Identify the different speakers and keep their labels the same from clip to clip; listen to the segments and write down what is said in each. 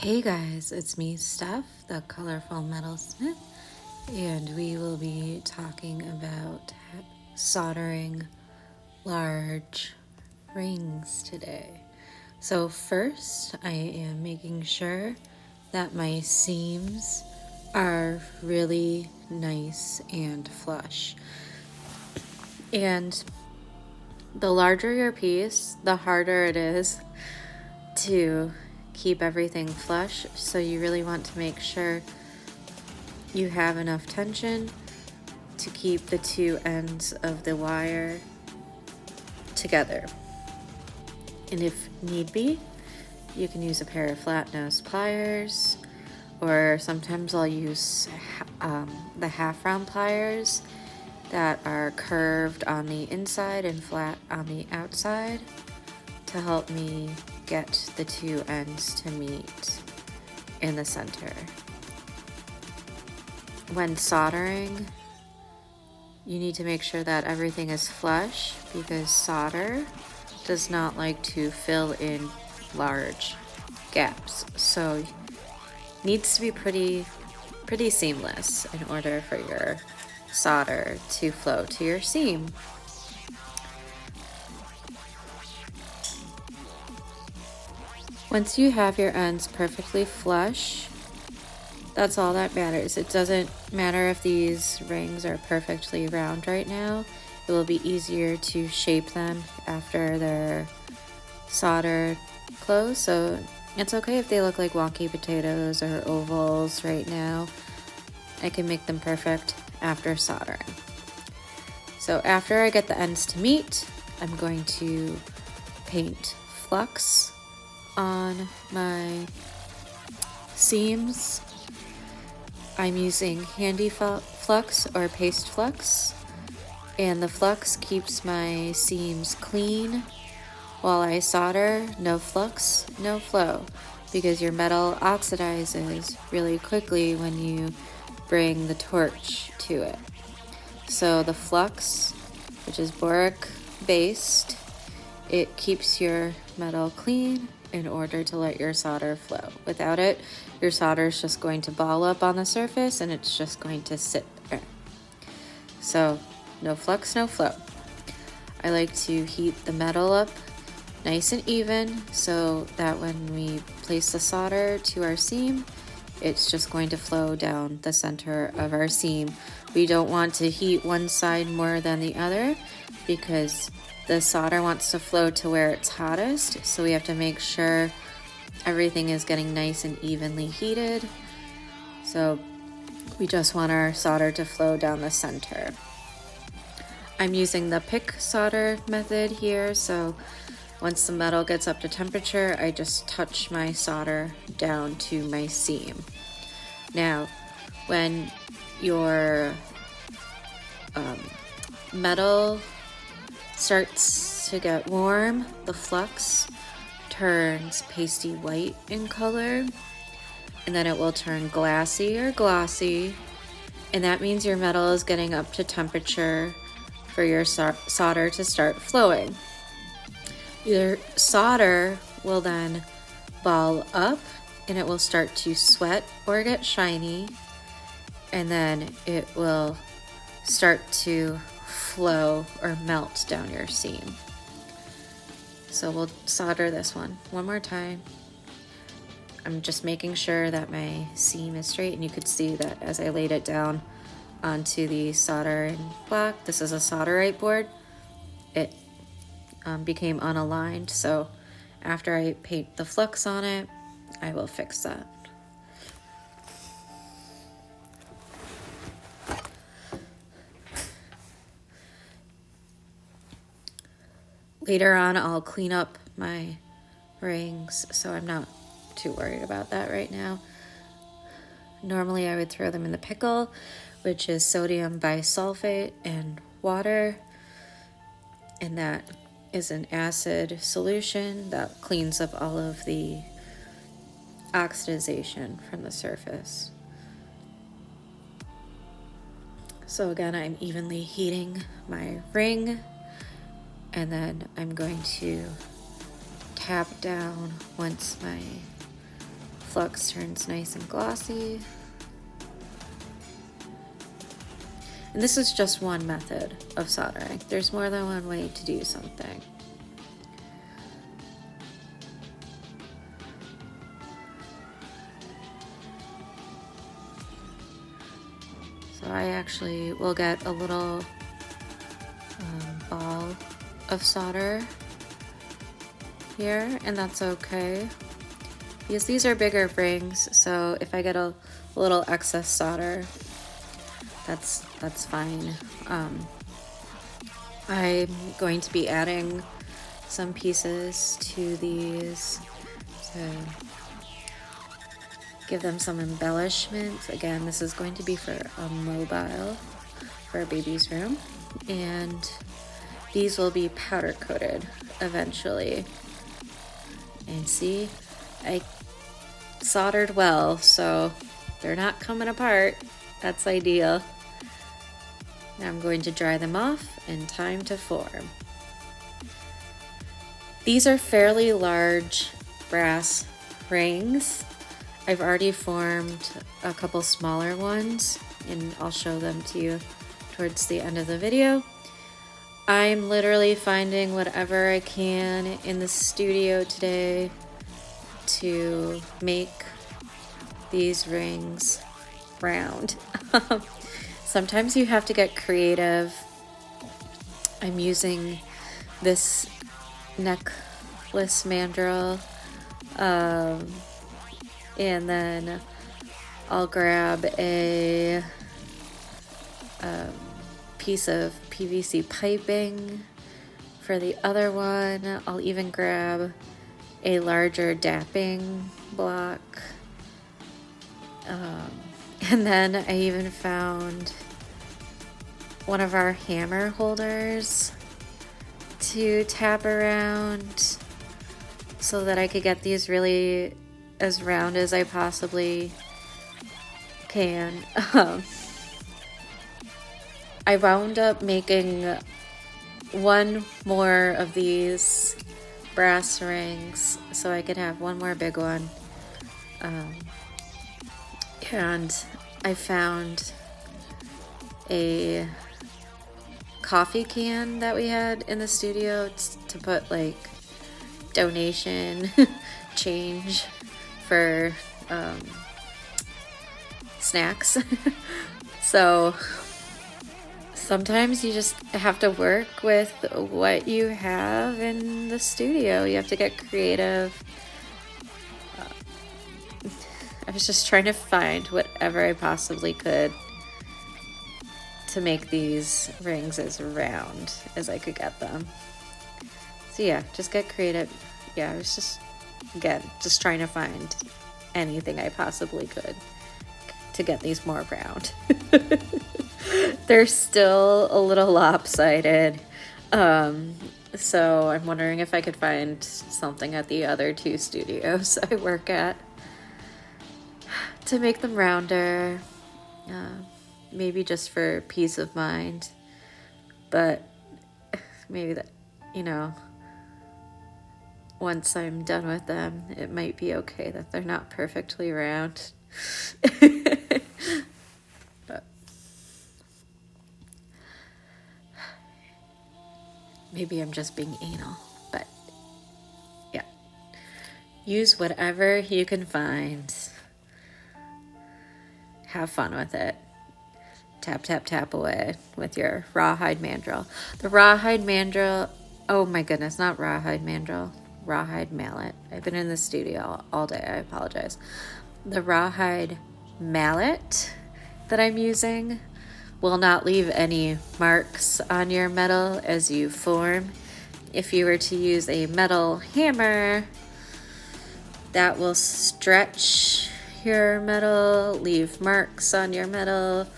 Speaker 1: Hey guys, it's me, Steph, the colorful metalsmith, and we will be talking about soldering large rings today. So first, I am making sure that my seams are really nice and flush. And the larger your piece, the harder it is to keep everything flush, so you really want to make sure you have enough tension to keep the two ends of the wire together. And if need be, you can use a pair of flat nose pliers, or sometimes I'll use the half round pliers that are curved on the inside and flat on the outside to help me get the two ends to meet in the center. When soldering, you need to make sure that everything is flush because solder does not like to fill in large gaps. So it needs to be pretty seamless in order for your solder to flow to your seam. Once you have your ends perfectly flush, that's all that matters. It doesn't matter if these rings are perfectly round right now. It will be easier to shape them after they're soldered closed. So it's okay if they look like wonky potatoes or ovals right now. I can make them perfect after soldering. So after I get the ends to meet, I'm going to paint flux on my seams. I'm using handy flux or paste flux, and the flux keeps my seams clean while I solder. No flux, no flow, because your metal oxidizes really quickly when you bring the torch to it. So the flux, which is boric based, it keeps your metal clean in order to let your solder flow. Without it, your solder is just going to ball up on the surface and it's just going to sit there. So no flux, no flow. I like to heat the metal up nice and even so that when we place the solder to our seam, it's just going to flow down the center of our seam. We don't want to heat one side more than the other because the solder wants to flow to where it's hottest, so we have to make sure everything is getting nice and evenly heated. So we just want our solder to flow down the center. I'm using the pick solder method here, so once the metal gets up to temperature, I just touch my solder down to my seam. Now, when your metal starts to get warm, the flux turns pasty white in color, and then it will turn glassy or glossy, and that means your metal is getting up to temperature for your solder to start flowing. Your solder will then ball up and it will start to sweat or get shiny, and then it will start to flow or melt down your seam. So we'll solder this one more time. I'm just making sure that my seam is straight, and you could see that as I laid it down onto the soldering block. This is a solderite board. It became unaligned, so after I paint the flux on it, I will fix that. Later on, I'll clean up my rings, so I'm not too worried about that right now. Normally, I would throw them in the pickle, which is sodium bisulfate and water, and that is an acid solution that cleans up all of the oxidization from the surface. So again, I'm evenly heating my ring, and then I'm going to tap down once my flux turns nice and glossy. And this is just one method of soldering. There's more than one way to do something. So I actually will get a little ball of solder here, and that's okay because these are bigger rings, so if I get a little excess solder, that's fine. I'm going to be adding some pieces to these to give them some embellishment. Again, this is going to be for a mobile for a baby's room, and these will be powder coated eventually. And see, I soldered well, so they're not coming apart. That's ideal. Now I'm going to dry them off and time to form. These are fairly large brass rings. I've already formed a couple smaller ones, and I'll show them to you towards the end of the video. I'm literally finding whatever I can in the studio today to make these rings round. Sometimes you have to get creative. I'm using this necklace mandrel, and then I'll grab a piece of PVC piping for the other one. I'll even grab a larger dapping block. And then I even found one of our hammer holders to tap around so that I could get these really as round as I possibly can. I wound up making one more of these brass rings so I could have one more big one. And I found a coffee can that we had in the studio to put like donation change for snacks. So sometimes you just have to work with what you have in the studio. You have to get creative. I was just trying to find whatever I possibly could to make these rings as round as I could get them. So yeah, just get creative. Yeah, I was just, again, just trying to find anything I possibly could to get these more round. They're still a little lopsided. So I'm wondering if I could find something at the other two studios I work at to make them rounder, maybe just for peace of mind, but maybe that, you know, once I'm done with them, it might be okay that they're not perfectly round. But maybe I'm just being anal, but yeah, use whatever you can find. Have fun with it. Tap, tap, tap away with your rawhide mandrel. The rawhide mandrel, oh my goodness, not rawhide mandrel, rawhide mallet. I've been in the studio all day, I apologize. The rawhide mallet that I'm using will not leave any marks on your metal as you form. If you were to use a metal hammer, that will stretch your metal, leave marks on your metal.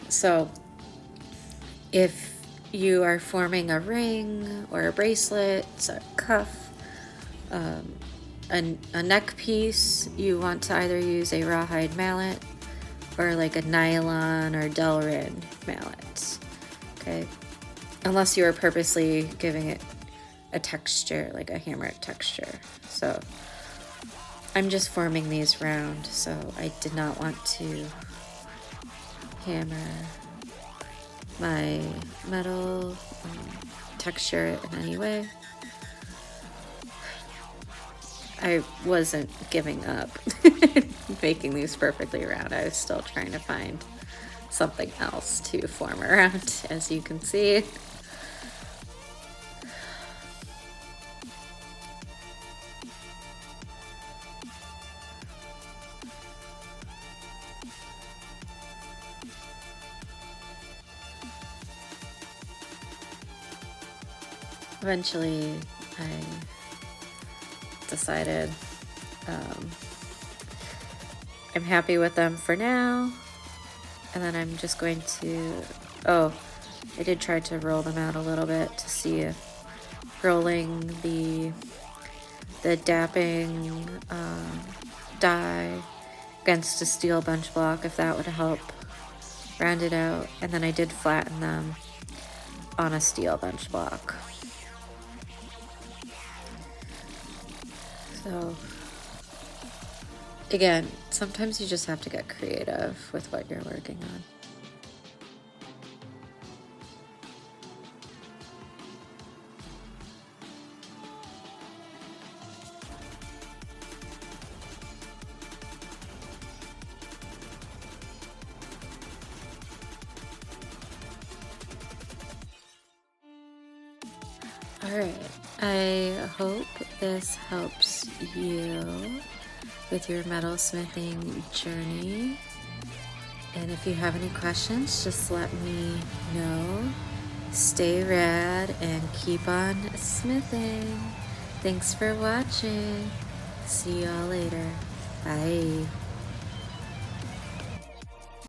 Speaker 1: So if you are forming a ring or a bracelet, a cuff, a neck piece, you want to either use a rawhide mallet or like a nylon or Delrin mallet, okay? Unless you are purposely giving it a texture, like a hammer texture. So I'm just forming these round, so I did not want to hammer my metal texture in any way. I wasn't giving up making these perfectly round. I was still trying to find something else to form around, as you can see. Eventually, I decided I'm happy with them for now, and then I'm just going to, I did try to roll them out a little bit to see if rolling the dapping die against a steel bench block, if that would help round it out, and then I did flatten them on a steel bench block. So again, sometimes you just have to get creative with what you're working on. Alright, I hope this helps you with your metalsmithing journey. And if you have any questions, just let me know. Stay rad and keep on smithing. Thanks for watching. See y'all later.